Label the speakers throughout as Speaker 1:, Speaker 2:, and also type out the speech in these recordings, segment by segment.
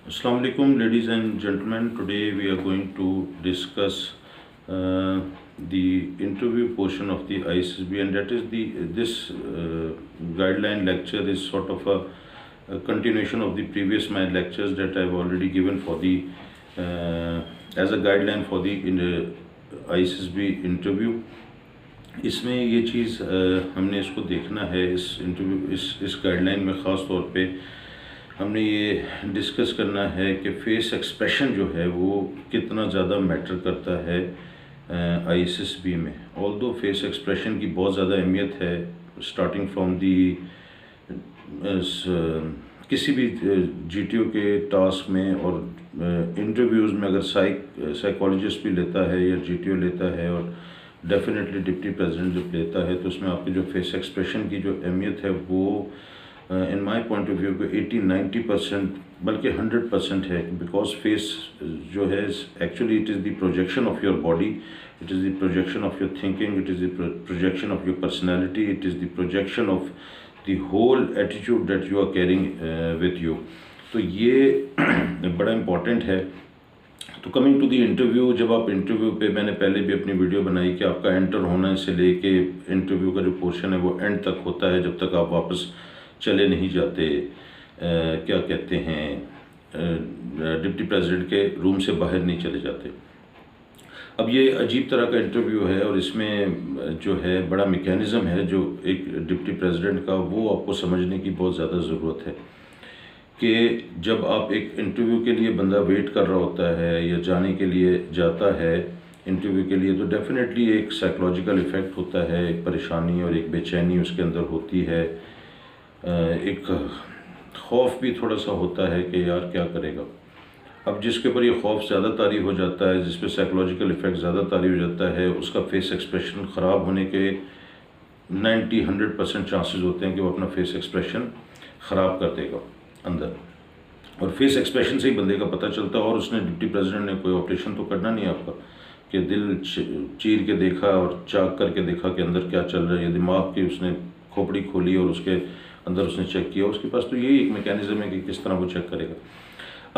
Speaker 1: Assalamu alaikum, ladies and gentlemen. Today we are going to discuss the interview portion of the ISSB, and that is this guideline lecture is sort of a continuation of the previous my lectures that I've already given for the as a guideline for the ISSB interview. इसमें ये चीज़ हमने इसको देखना है इस interview इस guideline में ख़ास तौर पे हमने ये डिस्कस करना है कि फेस एक्सप्रेशन जो है वो कितना ज़्यादा मैटर करता है आईएसएसबी में। ऑल्दो फेस एक्सप्रेशन की बहुत ज़्यादा अहमियत है स्टार्टिंग फ्रॉम दी किसी भी जीटीओ के टास्क में और इंटरव्यूज़ में अगर साइकोलॉजिस्ट भी लेता है या जीटीओ लेता है और डेफिनेटली डिप्टी प्रेसिडेंट जब लेता है तो उसमें आपकी जो फेस एक्सप्रेशन की जो अहमियत है वो in my point of view को 80-90% बल्कि 100% है, बिकॉज फेस जो है actually it is the projection of your body, it is the projection of your thinking, it is the projection of your personality, it is the projection of the whole attitude that you are carrying with you. तो ये बड़ा important है। तो coming to the interview, जब आप interview पे, मैंने पहले भी अपनी वीडियो बनाई कि आपका एंटर होने से लेके इंटरव्यू का जो पोर्शन है वो एंड तक होता है, जब तक आप वापस चले नहीं जाते क्या कहते हैं डिप्टी प्रेसिडेंट के रूम से बाहर नहीं चले जाते। अब ये अजीब तरह का इंटरव्यू है और इसमें जो है बड़ा मैकेनिज़्म है जो एक डिप्टी प्रेसिडेंट का, वो आपको समझने की बहुत ज़्यादा ज़रूरत है कि जब आप एक इंटरव्यू के लिए बंदा वेट कर रहा होता है या जाने के लिए जाता है इंटरव्यू के लिए, तो डेफिनेटली एक साइकोलॉजिकल इफ़ेक्ट होता है, एक परेशानी और एक बेचैनी उसके अंदर होती है, एक खौफ भी थोड़ा सा होता है कि यार क्या करेगा। अब जिसके ऊपर ये खौफ ज़्यादा तारी हो जाता है, जिस पे साइकोलॉजिकल इफ़ेक्ट ज़्यादा तारी हो जाता है, उसका फेस एक्सप्रेशन ख़राब होने के 90-100% चांसेस होते हैं कि वो अपना फेस एक्सप्रेशन ख़राब कर देगा अंदर, और फेस एक्सप्रेशन से ही बंदे का पता चलता है। और उसने डिप्टी प्रेसिडेंट ने कोई ऑपरेशन तो करना नहीं आपका कि दिल चीर के देखा और चाक करके देखा कि अंदर क्या चल रहा है, दिमाग की उसने खोपड़ी खोली और उसके अंदर उसने चेक किया। उसके पास तो यही एक मैकेनिज़्म है कि किस तरह वो चेक करेगा।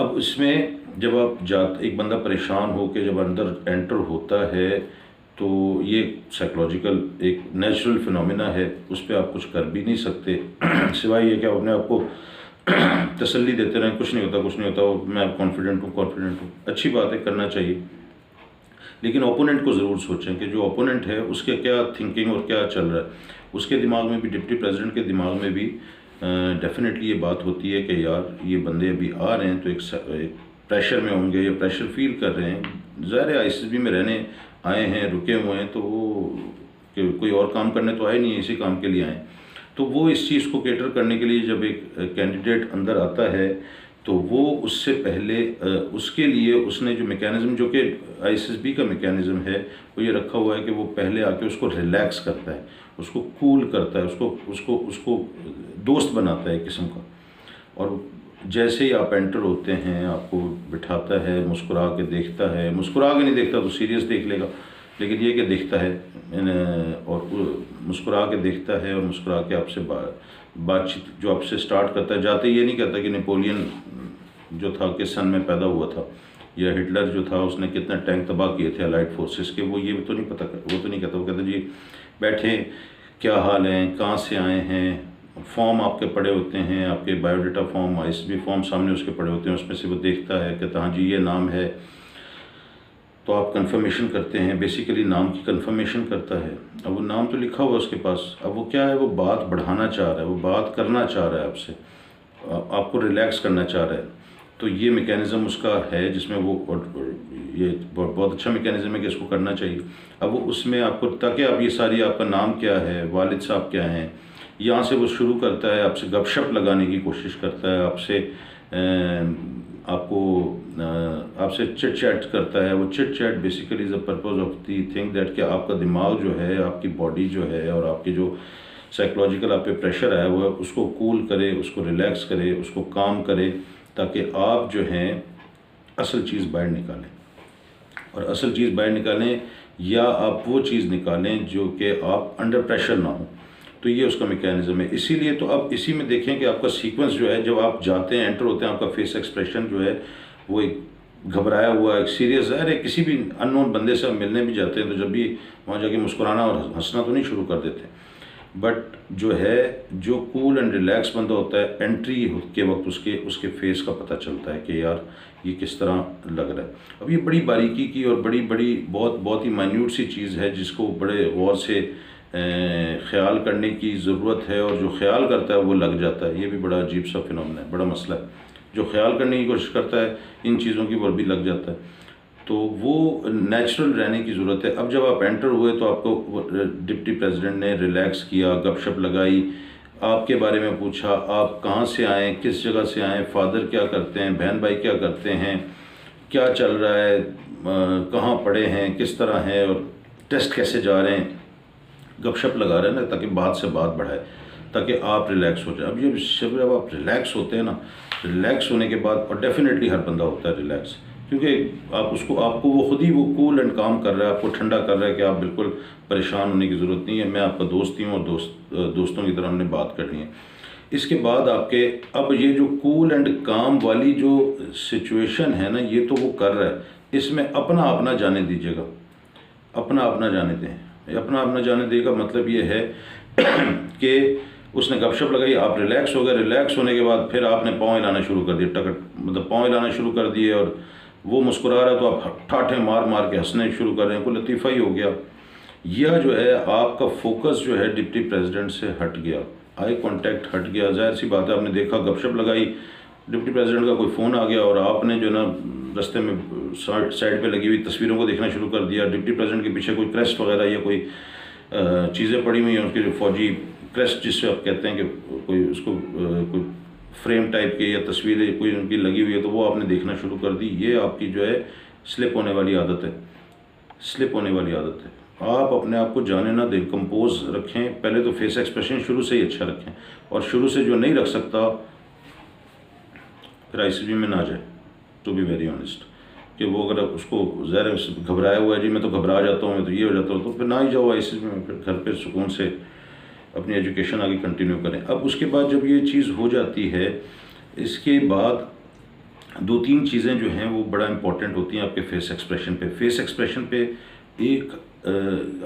Speaker 1: अब इसमें जब आप एक बंदा परेशान हो के जब अंदर एंटर होता है तो ये साइकोलॉजिकल एक नेचुरल फिनोमेना है, उस पर आप कुछ कर भी नहीं सकते सिवाय ये कि आप अपने आप को तसल्ली देते रहें, कुछ नहीं होता, कुछ नहीं होता, मैं कॉन्फिडेंट हूँ। अच्छी बात है, करना चाहिए, लेकिन ओपोनेंट को ज़रूर सोचें कि जो ओपोनेंट है उसके क्या थिंकिंग और क्या चल रहा है। उसके दिमाग में भी, डिप्टी प्रेसिडेंट के दिमाग में भी डेफिनेटली ये बात होती है कि यार ये बंदे अभी आ रहे हैं तो एक प्रेशर में होंगे या प्रेशर फील कर रहे हैं। ज़ाहिर है आईएसएसबी में रहने आए हैं, रुके हुए हैं, तो वो कोई और काम करने तो आए नहीं, इसी काम के लिए आए। तो वो इस चीज़ को कैटर करने के लिए जब एक कैंडिडेट अंदर आता है तो वो उससे पहले उसके लिए उसने जो मैकेनिज़्म, जो कि आईएसएसबी का मैकेनिज़्म है, वो ये रखा हुआ है कि वो पहले आके उसको रिलैक्स करता है, उसको कूल करता है, उसको दोस्त बनाता है किस्म का। और जैसे ही आप एंटर होते हैं आपको बिठाता है, मुस्कुरा के देखता है, मुस्कुरा के नहीं देखता तो सीरियस देख लेगा, लेकिन ये कि देखता है और मुस्कुरा के देखता है और मुस्कुरा के आपसे बातचीत जो आपसे स्टार्ट करता है। जाते ये नहीं कहता कि नेपोलियन जो था किस सन में पैदा हुआ था या हिटलर जो था उसने कितने टैंक तबाह किए थे अलाइड फोर्सेस के, वो ये तो नहीं पता, वो तो नहीं कहता। वो कहता जी बैठे, क्या हाल हैं, कहाँ से आए हैं, फॉर्म आपके पड़े होते हैं, आपके बायोडाटा फॉर्म, आईएसबी फॉर्म सामने उसके पड़े होते हैं, उसमें से वो देखता है, कहता हाँ जी ये नाम है, तो आप कंफर्मेशन करते हैं, बेसिकली नाम की कंफर्मेशन करता है। अब वो नाम तो लिखा हुआ है उसके पास, अब वो क्या है, वो बात बढ़ाना चाह रहा है, वो बात करना चाह रहा है आपसे, आपको रिलैक्स करना चाह रहा है। तो ये मैकेनिज़्म उसका है जिसमें वो, ये बहुत अच्छा मैकेनिज़्म है कि इसको करना चाहिए। अब वो उसमें आपको, ताकि आप ये सारी, आपका नाम क्या है, वालिद साहब क्या हैं, यहाँ से वो शुरू करता है, आपसे गपशप लगाने की कोशिश करता है, आपसे चिट चैट करता है। वो chit chat basically is the purpose of the thing that कि आपका दिमाग जो है, आपकी बॉडी जो है और आपकी जो साइकोलॉजिकल आप पे प्रेशर आया हुआ है उसको कूल करे, उसको रिलैक्स करे, उसको काम करे, ताकि आप जो हैं असल चीज़ बाहर निकालें। और असल चीज़ बाहर निकालें या आप वो चीज़ निकालें जो कि आप अंडर प्रेशर ना हो। तो ये उसका मैकेनिज़्म है। इसीलिए तो अब इसी में देखें कि आपका सीक्वेंस जो है, जब आप जाते हैं, एंटर होते हैं, आपका फेस एक्सप्रेशन जो है वो एक घबराया हुआ, एक सीरियस है। किसी भी अननोन बंदे से आप मिलने भी जाते हैं तो जब भी वहाँ जाके मुस्कुराना और हंसना तो नहीं शुरू कर देते, बट जो है, जो कूल एंड रिलैक्स बंदा होता है, एंट्री के वक्त उसके फेस का पता चलता है कि यार ये किस तरह लग रहा है। अब ये बड़ी बारीकी की और बड़ी बहुत ही माइन्यूट सी चीज़ है जिसको बड़े गौर से ख्याल करने की ज़रूरत है, और जो ख्याल करता है वो लग जाता है। ये भी बड़ा अजीब सा फिनोमेना है, बड़ा मसला है। जो ख्याल करने की कोशिश करता है इन चीज़ों की, वो भी लग जाता है। तो वो नेचुरल रहने की ज़रूरत है। अब जब आप एंटर हुए तो आपको डिप्टी प्रेसिडेंट ने रिलैक्स किया, गपशप लगाई, आपके बारे में पूछा, आप कहाँ से आए, किस जगह से आए, फादर क्या करते हैं, बहन भाई क्या करते हैं, क्या चल रहा है, कहाँ पढ़े हैं, किस तरह है, और टेस्ट कैसे जा रहे हैं, गपशप लगा रहे हैं ना, ताकि बात से बात बढ़ाए, ताकि आप रिलैक्स हो जाए। अब ये जब आप रिलैक्स होते हैं ना, रिलैक्स होने के बाद, और डेफिनेटली हर बंदा होता है रिलैक्स, क्योंकि आपको वो खुद ही वो कूल एंड काम कर रहा है, आपको ठंडा कर रहा है कि आप बिल्कुल परेशान होने की ज़रूरत नहीं है, मैं आपका दोस्त ही हूँ और दोस्तों की तरह हमने बात करनी है। इसके बाद आपके, अब ये जो कूल एंड काम वाली जो सिचुएशन है ना, ये तो वो कर रहा है, इसमें अपना अपना जाने दीजिएगा, अपना अपना जाने दें। अपना अपना जाने देगा मतलब ये है कि उसने गपशप लगाई, आप रिलैक्स हो गए, रिलैक्स होने के बाद फिर आपने पाँव हिलाना शुरू कर दिया, मतलब पाँव हिलाना शुरू कर दिए, और वो मुस्कुरा रहा है तो आप ठाठे मार मार के हंसने शुरू कर रहे हैं, कोई लतीफ़ा ही हो गया। यह जो है आपका फोकस जो है डिप्टी प्रेसिडेंट से हट गया, आई कांटेक्ट हट गया। जाहिर सी बात है, आपने देखा गपशप लगाई, डिप्टी प्रेसिडेंट का कोई फ़ोन आ गया और आपने जो ना रास्ते में साइड पे लगी हुई तस्वीरों को देखना शुरू कर दिया। डिप्टी प्रेसिडेंट के पीछे कोई क्रेस्ट वगैरह या कोई चीज़ें पड़ी हुई हैं, उसके जो फौजी क्रेस्ट जिससे आप कहते हैं कि कोई उसको कोई फ्रेम टाइप के या तस्वीरें कोई उनकी लगी हुई है, तो वो आपने देखना शुरू कर दी। ये आपकी जो है स्लिप होने वाली आदत है, स्लिप होने वाली आदत है। आप अपने आप को जाने ना दें, कंपोज रखें। पहले तो फेस एक्सप्रेशन शुरू से ही अच्छा रखें, और शुरू से जो नहीं रख सकता फिर आईसीयू में ना जाए, टू बी वेरी ऑनेस्ट, कि वो अगर उसको ज़ाहिर घबराया हुआ है, जी मैं तो घबरा जाता हूँ, मैं तो ये हो जाता हूँ, तो फिर ना ही जाओ आईसीयू में, फिर घर पे सुकून से अपनी एजुकेशन आगे कंटिन्यू करें। अब उसके बाद जब ये चीज़ हो जाती है, इसके बाद 2-3 चीज़ें जो हैं वो बड़ा इंपॉर्टेंट होती हैं आपके फेस एक्सप्रेशन पे। फेस एक्सप्रेशन पे एक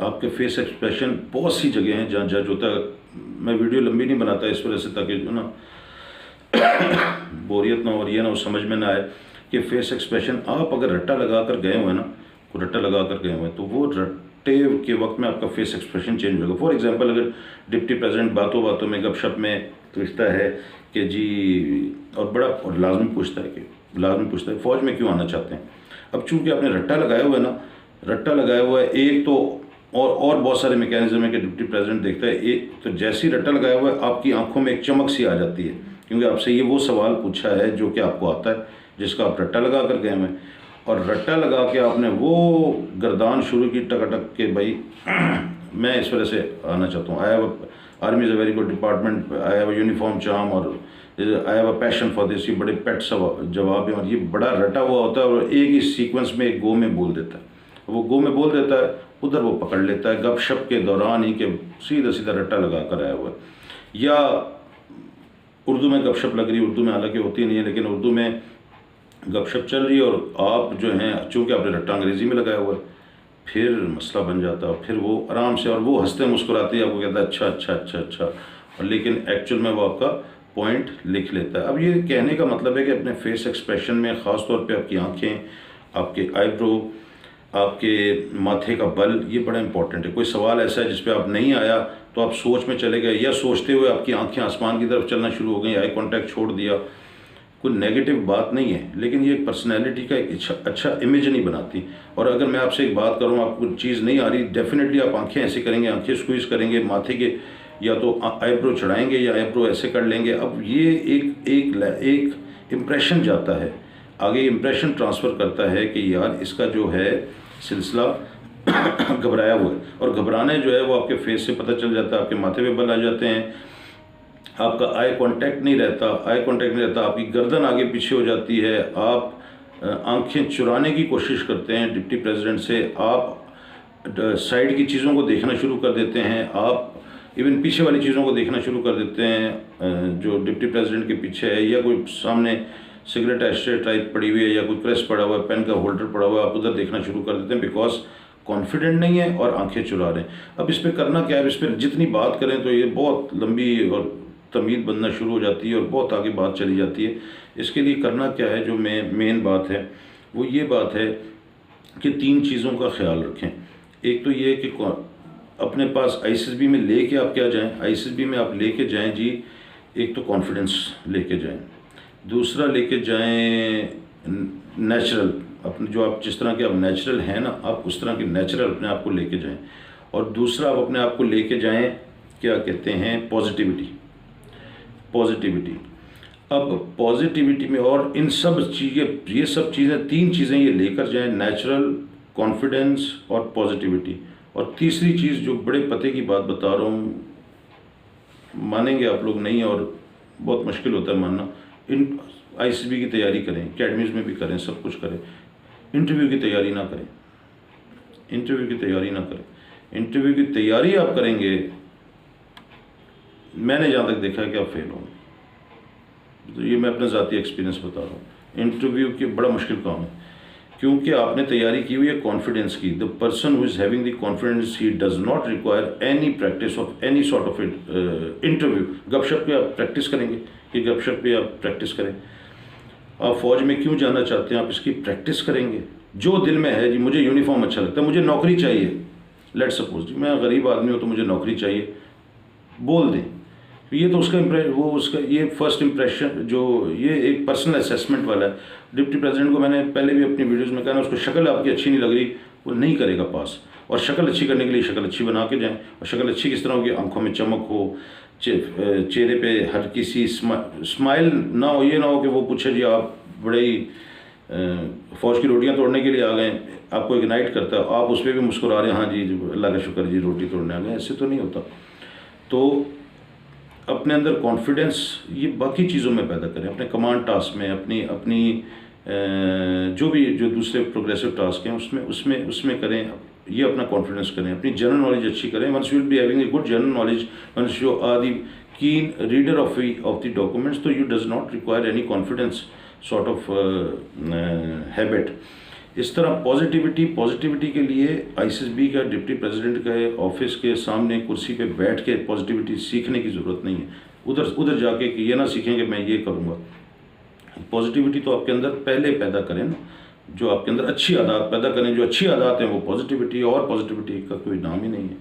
Speaker 1: आपके फेस एक्सप्रेशन बहुत सी जगह हैं जहाँ जज होता है। मैं वीडियो लंबी नहीं बनाता इस वजह से, ताकि जो ना बोरियत ना हो और ये ना हो समझ में ना आए कि फेस एक्सप्रेशन आप अगर रट्टा लगा कर गए हुए ना, रट्टा लगा कर गए हुए, तो वो रट्टे के वक्त में आपका फेस एक्सप्रेशन चेंज होगा। फॉर एग्जांपल, अगर डिप्टी प्रेसिडेंट बातों बातों में गपशप में पूछता है कि जी, और बड़ा और लाजमी पूछता है फ़ौज में क्यों आना चाहते हैं। अब चूँकि आपने रट्टा लगाया हुआ है ना, रट्टा लगाया हुआ है, एक तो और बहुत सारे मैकेनिज्म है कि डिप्टी प्रेसिडेंट देखता है। एक तो जैसे ही रट्टा लगाया हुआ है, आपकी आंखों में एक चमक सी आ जाती है, क्योंकि आपसे ये वो सवाल पूछा है जो कि आपको आता है, जिसका आप रट्टा लगा कर गए हैं। और रट्टा लगा के आपने वो गर्दान शुरू की टक के, भाई मैं इस वजह से आना चाहता हूँ, I have army is a very good department, I have a uniform charm, और I have a passion for this. ये बड़े पेट जवाब हैं, और ये बड़ा रटा हुआ होता है, और एक ही सीक्वेंस में एक गो में बोल देता है। वो गो में बोल देता है, उधर वो पकड़ लेता है गपशप के दौरान ही कि सीधा सीधा रट्टा लगा कर आया हुआ है। या उर्दू में गपशप लग रही है, उर्दू में हालांकि होती नहीं है, लेकिन उर्दू में गपशप चल रही है और आप जो हैं चूँकि आपने रट्टा अंग्रेज़ी में लगाया हुआ है, फिर मसला बन जाता है। फिर वो आराम से, और वो हंसते मुस्कुराते आपको कहता है अच्छा, और लेकिन एक्चुअल में वो आपका पॉइंट लिख लेता है। अब ये कहने का मतलब है कि अपने फेस एक्सप्रेशन में ख़ास तौर पे आपकी आंखें, आपके आईब्रो, आपके माथे का बल, ये बड़ा इंपॉर्टेंट है। कोई सवाल ऐसा है जिस पे आप नहीं आया तो आप सोच में चले गए, या सोचते हुए आपकी आंखें आसमान की तरफ चलना शुरू हो गई, आई कांटेक्ट छोड़ दिया, कोई नेगेटिव बात नहीं है, लेकिन ये पर्सनैलिटी का एक अच्छा इमेज नहीं बनाती। और अगर मैं आपसे एक बात करूँ, आपको चीज़ नहीं आ रही, डेफिनेटली आप आंखें ऐसे करेंगे, आंखें स्क्वीज़ करेंगे, माथे के या तो आईब्रो चढ़ाएंगे या आईब्रो ऐसे कर लेंगे। अब ये एक इम्प्रेशन जाता है आगे, इम्प्रेशन ट्रांसफ़र करता है कि यार इसका जो है सिलसिला घबराया हुआ है, और घबराने जो है वो आपके फेस से पता चल जाता है, आपके माथे पे बल आ जाते हैं, आपका आई कांटेक्ट नहीं रहता, आपकी गर्दन आगे पीछे हो जाती है, आप आंखें चुराने की कोशिश करते हैं डिप्टी प्रेसिडेंट से, आप साइड की चीज़ों को देखना शुरू कर देते हैं, आप इवन पीछे वाली चीज़ों को देखना शुरू कर देते हैं जो डिप्टी प्रेसिडेंट के पीछे है, या कोई सामने सिगरेट एस्ट्रे टाइप पड़ी हुई है या कोई क्रेस पड़ा हुआ है, पेन का होल्डर पड़ा हुआ है, आप उधर देखना शुरू कर देते हैं बिकॉज कॉन्फिडेंट नहीं है और आंखें चुरा रहे हैं। अब इस पर करना क्या है, इस पर जितनी बात करें तो ये बहुत लंबी और तमीद बनना शुरू हो जाती है और बहुत आगे बात चली जाती है। इसके लिए करना क्या है, जो मेन बात है वो ये बात है कि 3 चीज़ों का ख्याल रखें। एक तो ये कि अपने पास आईएसएसबी में लेके आप क्या जाएं, आईएसएसबी में आप लेके जाएं जी, एक तो कॉन्फिडेंस लेके जाएं, दूसरा लेके जाएं नेचुरल, अपने जो आप जिस तरह के आप नेचुरल हैं ना, आप उस तरह के नेचुरल अपने आप को लेके जाएं, और दूसरा आप अपने आप को लेके जाएं क्या कहते हैं, पॉजिटिविटी। अब पॉजिटिविटी में और इन सब चीज़ें, ये सब चीज़ें 3 चीज़ें ये लेकर जाएं, नेचुरल, कॉन्फिडेंस और पॉजिटिविटी। और तीसरी चीज़ जो बड़े पते की बात बता रहा हूँ, मानेंगे आप लोग नहीं और बहुत मुश्किल होता है मानना, इन आईएसएसबी की तैयारी करें, अकेडमीज़ में भी करें, सब कुछ करें, इंटरव्यू की तैयारी ना करें। इंटरव्यू की तैयारी ना करें। इंटरव्यू की तैयारी आप करेंगे, मैंने जहाँ तक देखा है कि आप फेल होंगे। तो ये मैं अपना ज़ाती एक्सपीरियंस बता रहा हूँ। इंटरव्यू के बड़ा मुश्किल काम है, क्योंकि आपने तैयारी की हुई है कॉन्फिडेंस की। The person who is having the confidence, he does not require any practice of any sort of interview. गपशप पे आप प्रैक्टिस करेंगे कि गपशप पे आप प्रैक्टिस करें। आप फौज में क्यों जाना चाहते हैं, आप इसकी प्रैक्टिस करेंगे। जो दिल में है जी, मुझे यूनिफॉर्म अच्छा लगता है, मुझे नौकरी चाहिए, लेट सपोज जी मैं गरीब आदमी हूँ तो मुझे नौकरी चाहिए, बोल दें। ये तो उसका वो उसका ये फर्स्ट इम्प्रेशन, जो ये एक पर्सनल असेसमेंट वाला है। डिप्टी प्रेसिडेंट को मैंने पहले भी अपनी वीडियोस में कहा ना, उसको शक्ल आपकी अच्छी नहीं लग रही, वो नहीं करेगा पास। और शक्ल अच्छी करने के लिए शक्ल अच्छी बना के जाएं। और शक्ल अच्छी किस तरह होगी, आंखों में चमक हो, चेहरे पे हर किसी स्माइल ना हो। ये ना हो कि वो पूछे जी आप बड़े ही फौज की रोटियां तोड़ने के लिए आ गए, आपको इग्नाइट करता है, आप उस पर भी मुस्कुरा रहे हैं, हाँ जी अल्लाह का शुक्र जी रोटी तोड़ने आ गए। ऐसे तो नहीं होता। तो अपने अंदर कॉन्फिडेंस ये बाकी चीज़ों में पैदा करें, अपने कमांड टास्क में, अपनी जो दूसरे प्रोग्रेसिव टास्क हैं उसमें करें। ये अपना कॉन्फिडेंस करें, अपनी जनरल नॉलेज अच्छी करें। Once you will be having a good general knowledge, once you are the keen reader of the documents, तो you does not require any confidence sort of habit. इस तरह पॉजिटिविटी के लिए ISSB का deputy president के office के सामने कुर्सी पे बैठ के पॉजिटिविटी सीखने की ज़रूरत नहीं है। उधर जाके कि ये ना सीखें कि मैं ये करूँगा। पॉजिटिविटी तो आपके अंदर पहले पैदा करें ना, जो आपके अंदर अच्छी आदत पैदा करें। जो अच्छी आदत हैं वो पॉजिटिविटी, और पॉजिटिविटी का कोई नाम ही नहीं है।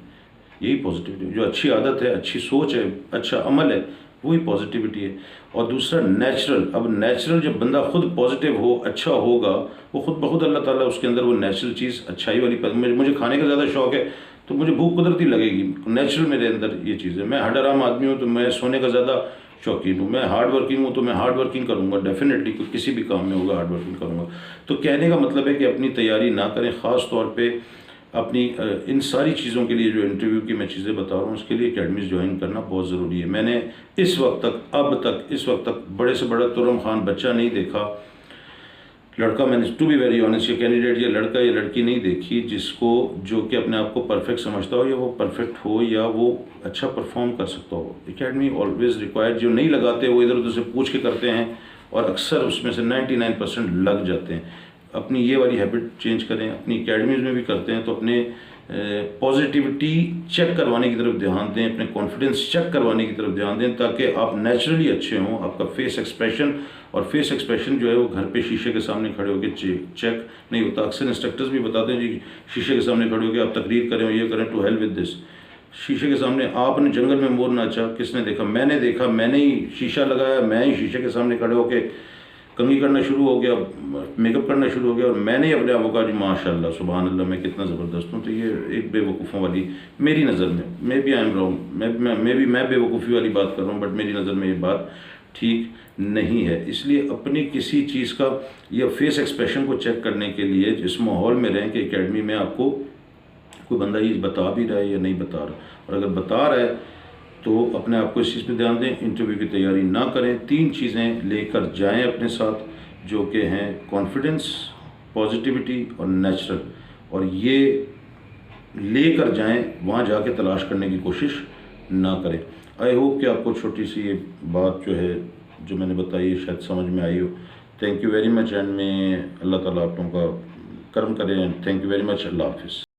Speaker 1: यही पॉजिटिविटी, जो अच्छी आदत है, अच्छी सोच है, अच्छा अमल है, वही पॉजिटिविटी है। और दूसरा नेचुरल। अब नेचुरल जब बंदा खुद पॉजिटिव हो, अच्छा होगा, वो खुद ब खुद अल्लाह ताला उसके अंदर वो नेचुरल चीज़ अच्छाई वाली। मुझे खाने का ज़्यादा शौक है तो मुझे भूख कुदरती लगेगी, नेचुरल मेरे अंदर ये चीज़ है। मैं हडराम आदमी हूँ तो मैं सोने का ज़्यादा शौकीन हूँ। मैं हार्ड वर्किंग हूँ तो मैं हार्ड वर्किंग करूँगा, डेफिनेटली किसी भी काम में होगा हार्ड वर्किंग करूँगा। तो कहने का मतलब है कि अपनी तैयारी ना करें, ख़ास तौर पे अपनी इन सारी चीज़ों के लिए जो इंटरव्यू की मैं चीज़ें बता रहा हूँ उसके लिए अकेडमीज़ ज्वाइन करना बहुत ज़रूरी है। मैंने इस वक्त तक बड़े से बड़ा तुरम खान बच्चा नहीं देखा, लड़का, मैंने टू बी वेरी ऑनेस्ट, ये कैंडिडेट या लड़का या लड़की नहीं देखी जो कि अपने आप को परफेक्ट समझता हो, या वो परफेक्ट हो, या वो अच्छा परफॉर्म कर सकता हो। Academy always required. जो नहीं लगाते वो इधर उधर से पूछ के करते हैं और अक्सर उसमें से 99% लग जाते हैं। अपनी ये वाली हैबिट चेंज करें। अपनी एकेडमीज़ में भी करते हैं तो अपने पॉजिटिविटी चेक करवाने की तरफ ध्यान दें, अपने कॉन्फिडेंस चेक करवाने की तरफ ध्यान दें, ताकि आप नेचुरली अच्छे हों। आपका फेस एक्सप्रेशन जो है वो घर पे शीशे के सामने खड़े होकर चेक नहीं होता। अक्सर इंस्ट्रक्टर्स भी बताते हैं जी शीशे के सामने खड़े होकर आप तकरीर करें और ये करें, टू हेल्प विद दिस। शीशे के सामने आपने जंगल में मोर नाचा, किसने देखा? मैंने देखा, मैंने ही शीशा लगाया, मैं ही शीशे के सामने खड़े होकर कंघी करना शुरू हो गया, मेकअप करना शुरू हो गया, और मैंने अपने आप को कहा जी माशाल्लाह सुभान अल्लाह मैं कितना ज़बरदस्त हूँ। तो ये एक बेवकूफ़ों वाली, मेरी नज़र में, may be I am wrong, मैं बेवकूफ़ी वाली बात कर रहा हूँ, बट मेरी नज़र में ये बात ठीक नहीं है। इसलिए अपनी किसी चीज़ का या फेस एक्सप्रेशन को चेक करने के लिए जिस माहौल में रहें कि एकेडमी में आपको कोई बंदा ये बता भी रहा है या नहीं बता रहा, और अगर बता रहा है तो अपने आप को इस चीज़ पे ध्यान दें। इंटरव्यू की तैयारी ना करें। 3 चीज़ें लेकर जाएं अपने साथ, जो कि हैं कॉन्फिडेंस, पॉजिटिविटी और नेचुरल, और ये लेकर जाएं। वहाँ जाके तलाश करने की कोशिश ना करें। आई होप कि आपको छोटी सी ये बात जो है जो मैंने बताई है शायद समझ में आई हो। Thank you very much and मैं अल्लाह ताला आप लोगों का करम करें and thank you very much. अल्लाह हाफिज़।